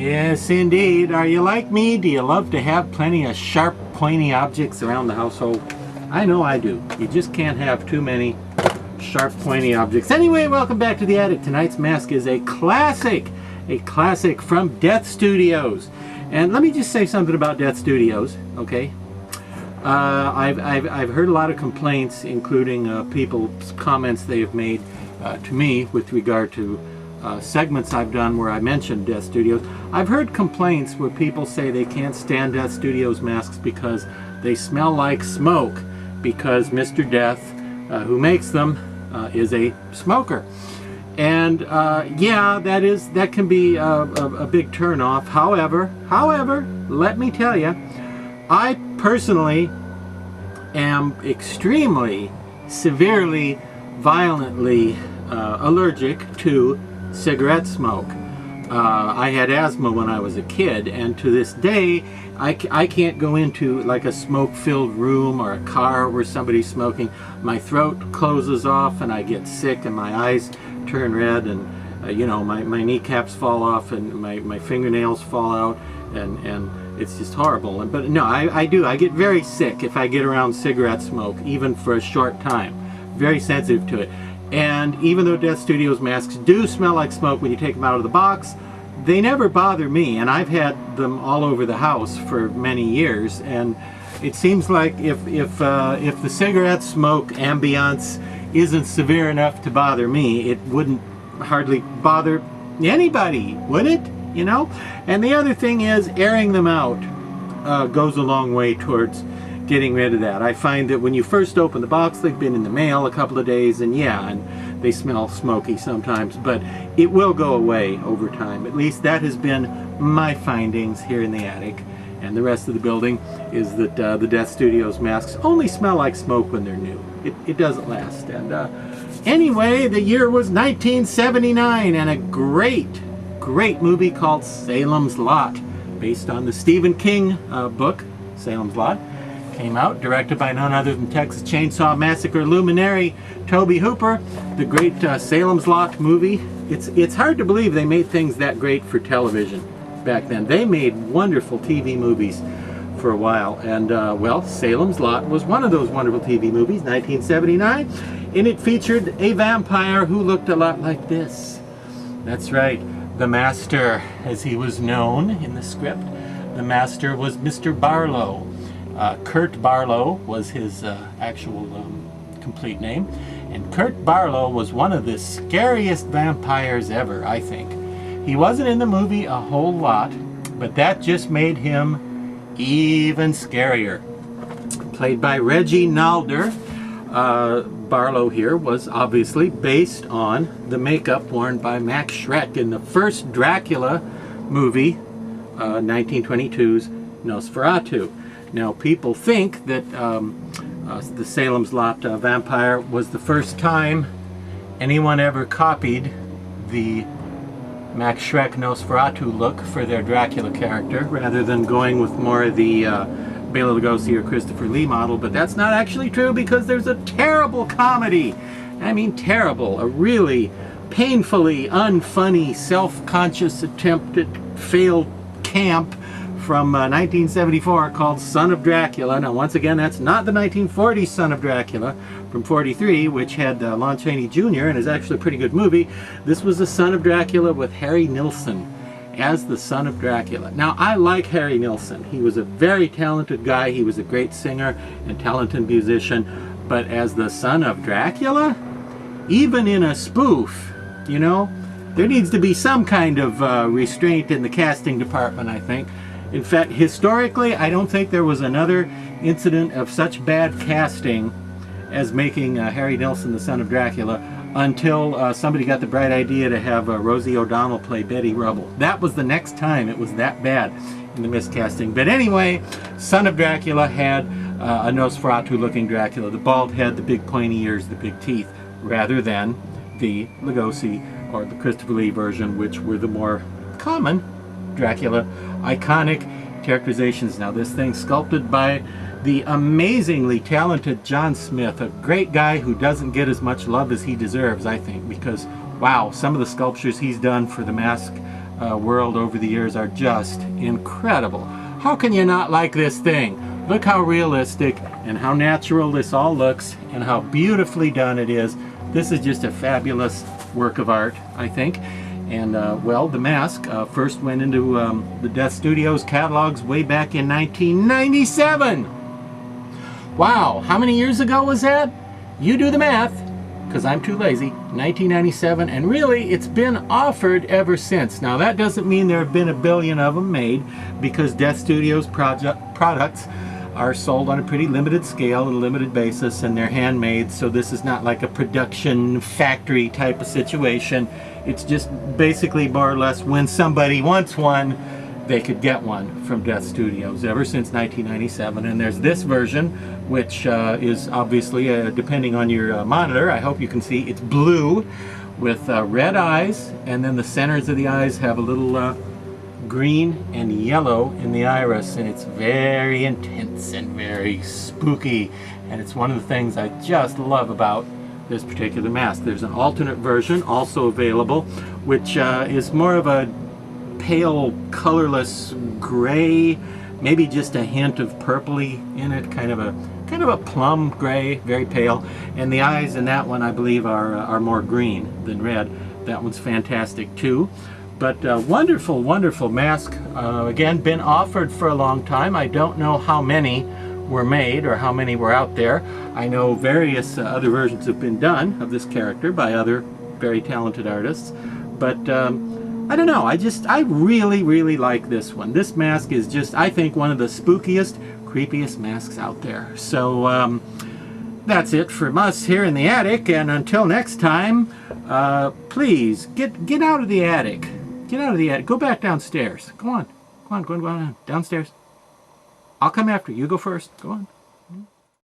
Yes, indeed. Are you like me? Do you love to have plenty of sharp, pointy objects around the household? I know I do. You just can't have too many sharp, pointy objects. Anyway, welcome back to the attic. Tonight's mask is a classic from Death Studios. And let me just say something about Death Studios, okay? I've heard a lot of complaints, including people's comments they have made to me with regard to segments I've done where I mentioned Death Studios. I've heard complaints where people say they can't stand Death Studios masks because they smell like smoke, because Mr. Death, who makes them, is a smoker. And yeah, that can be a big turn-off. However, let me tell you, I personally am extremely, severely, violently allergic to cigarette smoke. I had asthma when I was a kid, and to this day I can't go into like a smoke-filled room or a car where somebody's smoking. My throat closes off and I get sick and my eyes turn red, and you know, my kneecaps fall off and my fingernails fall out, and it's just horrible. But no, I get very sick if I get around cigarette smoke, even for a short time. Very sensitive to it. And even though Death Studios masks do smell like smoke when you take them out of the box, they never bother me, and I've had them all over the house for many years. And it seems like if the cigarette smoke ambiance isn't severe enough to bother me, it wouldn't hardly bother anybody, would it? You know? And the other thing is, airing them out goes a long way towards getting rid of that. I find that when you first open the box, they've been in the mail a couple of days, and yeah, and they smell smoky sometimes, but it will go away over time. At least that has been my findings here in the attic. And the rest of the building is that the Death Studios masks only smell like smoke when they're new. It doesn't last. And anyway, the year was 1979, and a great movie called Salem's Lot, based on the Stephen King book, Salem's Lot, came out, directed by none other than Texas Chainsaw Massacre luminary Tobe Hooper. The great Salem's Lot movie. It's hard to believe they made things that great for television back then. They made wonderful TV movies for a while, and well, Salem's Lot was one of those wonderful TV movies, 1979, and it featured a vampire who looked a lot like this. That's right, the Master, as he was known in the script. The Master was Mr. Barlow. Kurt Barlow was his actual complete name, and Kurt Barlow was one of the scariest vampires ever, I think. He wasn't in the movie a whole lot, but that just made him even scarier. Played by Reggie Nalder, Barlow here was obviously based on the makeup worn by Max Schreck in the first Dracula movie, 1922's Nosferatu. Now, people think that the Salem's Lot vampire was the first time anyone ever copied the Max Schreck Nosferatu look for their Dracula character, rather than going with more of the Bela Lugosi or Christopher Lee model. But that's not actually true, because there's a terrible comedy. I mean, terrible. A really painfully unfunny, self-conscious attempt at failed camp from 1974 called Son of Dracula. Now, once again, that's not the 1940s Son of Dracula from 43, which had Lon Chaney Jr. and is actually a pretty good movie. This was the Son of Dracula with Harry Nilsson as the Son of Dracula. Now, I like Harry Nilsson. He was a very talented guy. He was a great singer and talented musician. But as the Son of Dracula, even in a spoof, you know, there needs to be some kind of restraint in the casting department, I think. In fact, historically, I don't think there was another incident of such bad casting as making Harry Nilsson the Son of Dracula until somebody got the bright idea to have Rosie O'Donnell play Betty Rubble. That was the next time it was that bad in the miscasting. But anyway, Son of Dracula had a Nosferatu-looking Dracula, the bald head, the big pointy ears, the big teeth, rather than the Lugosi or the Christopher Lee version, which were the more common Dracula iconic characterizations. Now, this thing sculpted by the amazingly talented John Smith, a great guy who doesn't get as much love as he deserves, I think, because wow, some of the sculptures he's done for the mask world over the years are just incredible. How can you not like this thing? Look how realistic and how natural this all looks and how beautifully done it is. This is just a fabulous work of art, I think. And well, the mask first went into the Death Studios catalogs way back in 1997. Wow, how many years ago was that? You do the math, because I'm too lazy. 1997, and really it's been offered ever since. Now that doesn't mean there have been a billion of them made, because Death Studios products are sold on a pretty limited scale, on a limited basis, and they're handmade, so this is not like a production factory type of situation. It's just basically more or less when somebody wants one, they could get one from Death Studios ever since 1997. And there's this version, which is obviously, depending on your monitor, I hope you can see, it's blue with red eyes, and then the centers of the eyes have a little green and yellow in the iris, and it's very intense and very spooky, and it's one of the things I just love about this particular mask. There's an alternate version also available, which is more of a pale, colorless gray, maybe just a hint of purpley in it, kind of a plum gray, very pale. And the eyes in that one, I believe, are more green than red. That one's fantastic too. But wonderful, wonderful mask. Again, been offered for a long time. I don't know how many were made or how many were out there. I know various other versions have been done of this character by other very talented artists, but I don't know, I really, really like this one. This mask is just, I think, one of the spookiest, creepiest masks out there. So that's it from us here in the attic, and until next time, please get out of the attic. Get out of the attic. Go back downstairs. Go on. Go on, go on, go on. Downstairs. I'll come after you. You go first. Go on.